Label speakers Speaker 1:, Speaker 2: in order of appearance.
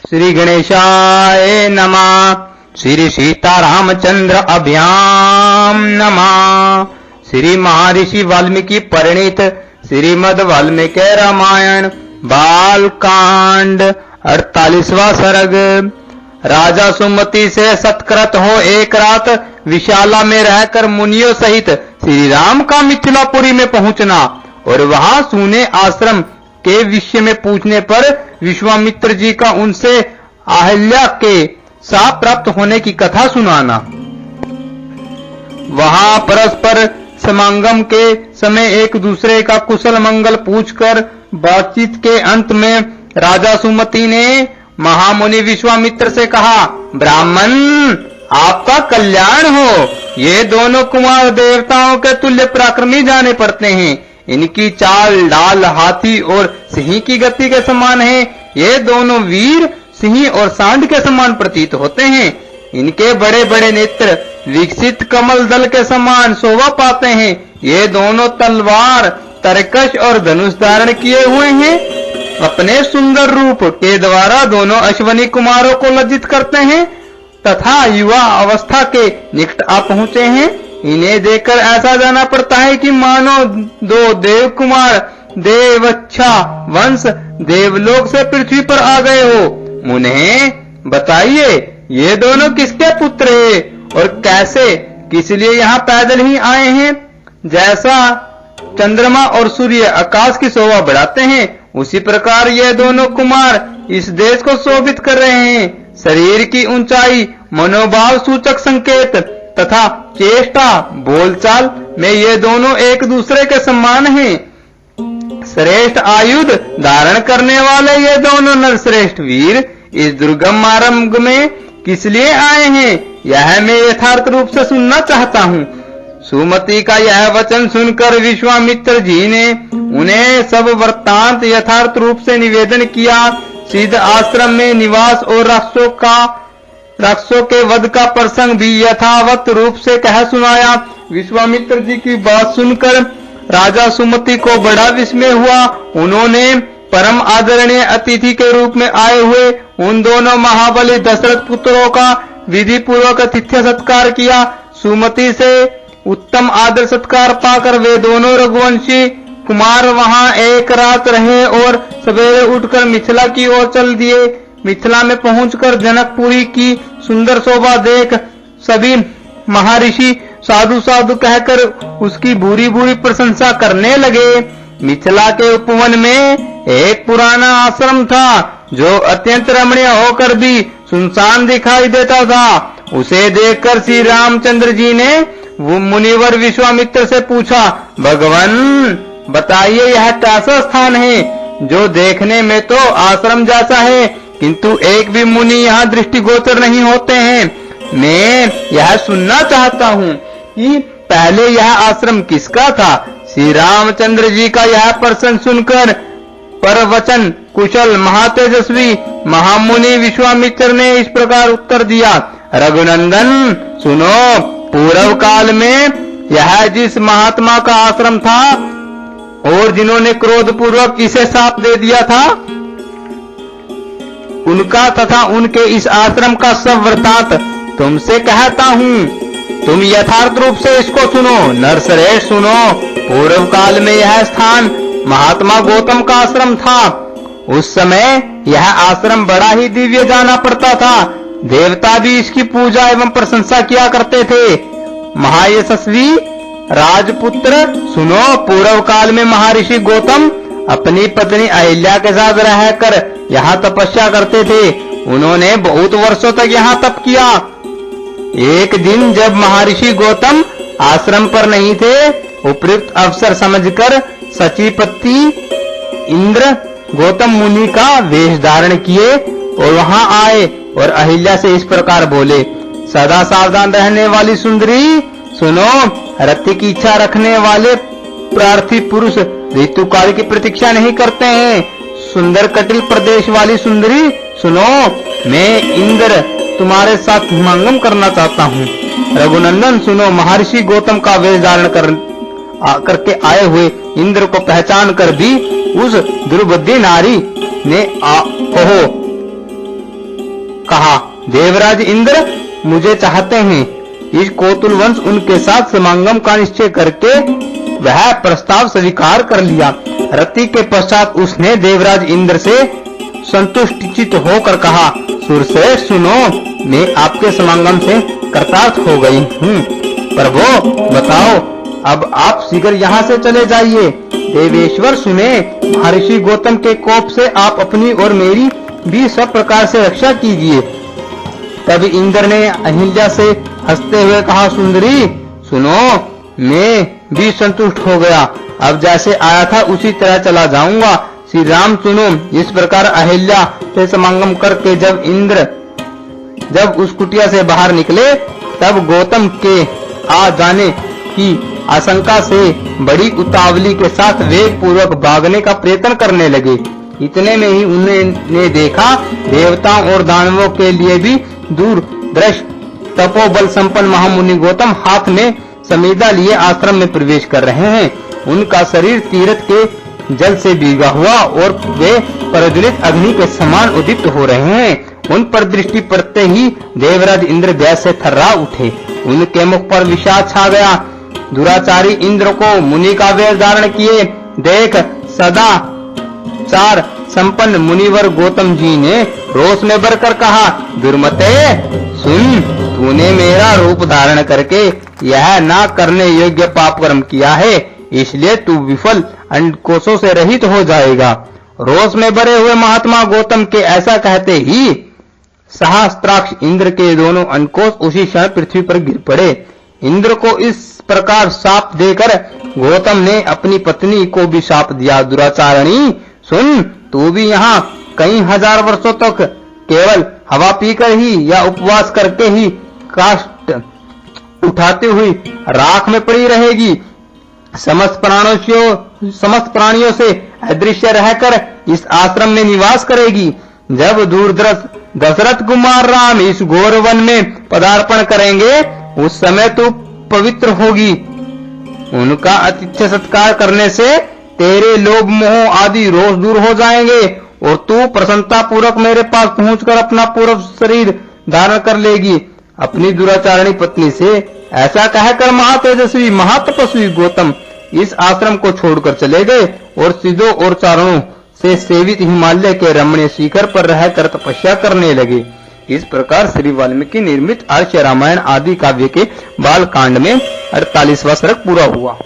Speaker 1: श्री गणेशाय नमः। श्री सीतारामचंद्र अभ्याम नमः। श्री महर्षि वाल्मीकि परिणीत श्रीमद् वाल्मीकि रामायण बालकांड 48वां सर्ग। राजा सुमति से सत्कृत हो एक रात विशाला में रहकर मुनियों सहित श्री राम का मिथिलापुरी में पहुंचना और वहां सूने आश्रम के विषय में पूछने पर विश्वामित्र जी का उनसे अहल्या के साथ प्राप्त होने की कथा सुनाना। वहां परस्पर समागम के समय एक दूसरे का कुशल मंगल पूछकर बातचीत के अंत में राजा सुमति ने महामुनि विश्वामित्र से कहा, ब्राह्मण आपका कल्याण हो। ये दोनों कुमार देवताओं के तुल्य पराक्रमी जाने पड़ते हैं। इनकी चाल डाल हाथी और सिंह की गति के समान है। ये दोनों वीर सिंह और सांड के समान प्रतीत होते हैं। इनके बड़े बड़े नेत्र विकसित कमल दल के समान शोभा पाते हैं। ये दोनों तलवार तरकश और धनुष धारण किए हुए हैं। अपने सुंदर रूप के द्वारा दोनों अश्वनी कुमारों को लज्जित करते हैं तथा युवा अवस्था के निकट आ पहुंचे हैं। इन्हें देखकर ऐसा जाना पड़ता है कि मानो दो देव कुमार देवच्छा वंश देवलोक से पृथ्वी पर आ गए हो। मुने बताइए, ये दोनों किसके पुत्र हैं और कैसे किस लिए यहाँ पैदल ही आए हैं? जैसा चंद्रमा और सूर्य आकाश की शोभा बढ़ाते हैं, उसी प्रकार ये दोनों कुमार इस देश को शोभित कर रहे हैं। शरीर की ऊंचाई, मनोभाव सूचक संकेत तथा चेष्टा बोलचाल में ये दोनों एक दूसरे के समान हैं। श्रेष्ठ आयुध धारण करने वाले ये दोनों नरश्रेष्ठ वीर इस दुर्गम मार्ग में किस लिए आए हैं, यह मैं यथार्थ रूप से सुनना चाहता हूँ। सुमति का यह वचन सुनकर विश्वामित्र जी ने उन्हें सब वृत्तांत यथार्थ रूप से निवेदन किया। सिद्ध आश्रम में निवास और राक्षसों के वध का प्रसंग भी यथावत रूप से कह सुनाया। विश्वामित्र जी की बात सुनकर राजा सुमति को बड़ा विस्मय हुआ। उन्होंने परम आदरणीय अतिथि के रूप में आए हुए उन दोनों महाबली दशरथ पुत्रों का विधि पूर्वक आतिथ्य सत्कार किया। सुमति से उत्तम आदर सत्कार पाकर वे दोनों रघुवंशी कुमार वहां एक रात रहे और सवेरे उठकर मिथिला की ओर चल दिए। मिथिला में पहुंचकर जनकपुरी की सुंदर शोभा देख सभी महर्षि साधु साधु कहकर उसकी भूरी भूरी प्रशंसा करने लगे। मिथिला के उपवन में एक पुराना आश्रम था जो अत्यंत रमणीय होकर भी सुनसान दिखाई देता था। उसे देखकर श्री रामचंद्र जी ने वो मुनिवर विश्वामित्र से पूछा, भगवान बताइए यह कैसा स्थान है जो देखने में तो आश्रम जैसा है किंतु एक भी मुनि यहाँ दृष्टिगोचर नहीं होते हैं। मैं यह सुनना चाहता हूँ कि पहले यह आश्रम किसका था। श्री रामचंद्र जी का यह प्रश्न सुनकर परवचन कुशल महातेजस्वी महामुनि विश्वामित्र ने इस प्रकार उत्तर दिया, रघुनंदन सुनो, पूर्व काल में यह जिस महात्मा का आश्रम था और जिन्होंने क्रोध पूर्वक इसे साप दे दिया था, उनका तथा उनके इस आश्रम का सब वृत्तांत तुमसे कहता हूँ। तुम यथार्थ रूप से इसको सुनो। नरश्रेष्ठ सुनो, पूर्व काल में यह स्थान महात्मा गौतम का आश्रम था। उस समय यह आश्रम बड़ा ही दिव्य जाना पड़ता था। देवता भी इसकी पूजा एवं प्रशंसा किया करते थे। महायशस्वी राजपुत्र सुनो, पूर्व काल में महर्षि गौतम अपनी पत्नी अहिल्या के साथ रहकर यहाँ तपस्या करते थे। उन्होंने बहुत वर्षों तक यहाँ तप किया। एक दिन जब महर्षि गौतम आश्रम पर नहीं थे, उपयुक्त अवसर समझकर सचिपति इंद्र गौतम मुनि का वेश धारण किए और वहां आए और अहिल्या से इस प्रकार बोले, सदा सावधान रहने वाली सुंदरी सुनो, रति की इच्छा रखने वाले प्रार्थी पुरुष ऋतुकाल की प्रतीक्षा नहीं करते हैं। सुंदर कटिल प्रदेश वाली सुंदरी सुनो, मैं इंद्र तुम्हारे साथ हिमांगम करना चाहता हूँ। रघुनंदन सुनो, महर्षि गौतम का वेश धारण करके आए हुए इंद्र को पहचान कर भी उस दुर्बुद्धि नारी ने कहो कहा, देवराज इंद्र मुझे चाहते हैं। इस कोतुल वंश उनके साथ समागम का निश्चय करके वह प्रस्ताव स्वीकार कर लिया। रति के पश्चात उसने देवराज इंद्र से संतुष्टिचित होकर कहा, सुरश्रेष्ठ सुनो, मैं आपके समागम से कृतार्थ हो गई हूँ। प्रभु बताओ, अब आप शीघ्र यहाँ से चले जाइए। देवेश्वर सुने, महर्षि गौतम के कोप से आप अपनी और मेरी भी सब प्रकार से रक्षा कीजिए। तब इंद्र ने अहिल्या से हंसते हुए कहा, सुंदरी सुनो, मैं भी संतुष्ट हो गया। अब जैसे आया था उसी तरह चला जाऊंगा। श्री राम सुनो। इस प्रकार अहिल्या से समागम करके जब उस कुटिया से बाहर निकले, तब गौतम के आ जाने की आशंका से बड़ी उतावली के साथ वेग पूर्वक भागने का प्रयत्न करने लगे। इतने में ही उन्होंने देखा, देवताओं और दानवों के लिए भी दूरदर्श तपोबल संपन्न महामुनि गौतम हाथ में समीधा लिए आश्रम में प्रवेश कर रहे हैं। उनका शरीर तीर्थ के जल से भीगा हुआ और वे प्रज्वलित अग्नि के समान उद्दीप्त हो रहे हैं। उन पर दृष्टि पड़ते ही देवराज इंद्र भय से थर्रा उठे। उनके मुख पर विषाद छा गया। दुराचारी इंद्र को मुनि का वेश धारण किए देख सदा चार संपन्न मुनिवर गौतम जी ने रोष में भरकर कहा, दुर्मते सुन, तूने मेरा रूप धारण करके यह ना करने योग्य पाप कर्म किया है, इसलिए तू विफल अंडकोशों से रहित हो जाएगा। रोष में भरे हुए महात्मा गौतम के ऐसा कहते ही सहस्त्राक्ष इंद्र के दोनों अंडकोश उसी क्षण पृथ्वी पर गिर पड़े। इंद्र को इस प्रकार शाप देकर गौतम ने अपनी पत्नी को भी शाप दिया, दुराचारणी सुन, तू भी यहाँ कई हजार वर्षों तक केवल हवा पीकर ही या उपवास करके ही काष्ठ उठाते हुई राख में पड़ी रहेगी। समस्त प्राणियों से अदृश्य रहकर इस आश्रम में निवास करेगी। जब दूरदर्श दशरथ कुमार राम इस घोर वन में पदार्पण करेंगे, उस समय तू पवित्र होगी। उनका आतिथ्य सत्कार करने से तेरे लोभ मोह आदि रोष दूर हो जाएंगे और तू प्रसन्नता पूर्वक मेरे पास पहुंचकर अपना पूर्ण शरीर धारण कर लेगी। अपनी दुराचारणी पत्नी से ऐसा कहकर महातेजस्वी महातपस्वी गौतम इस आश्रम को छोड़कर चले गए और सिद्धों और चारणों से सेवित हिमालय के रमणीय शिखर पर रहकर तपस्या करने लगे। इस प्रकार श्री वाल्मीकि निर्मित आर्ष रामायण आदि काव्य के बाल कांड में 48वां सर्ग पूरा हुआ।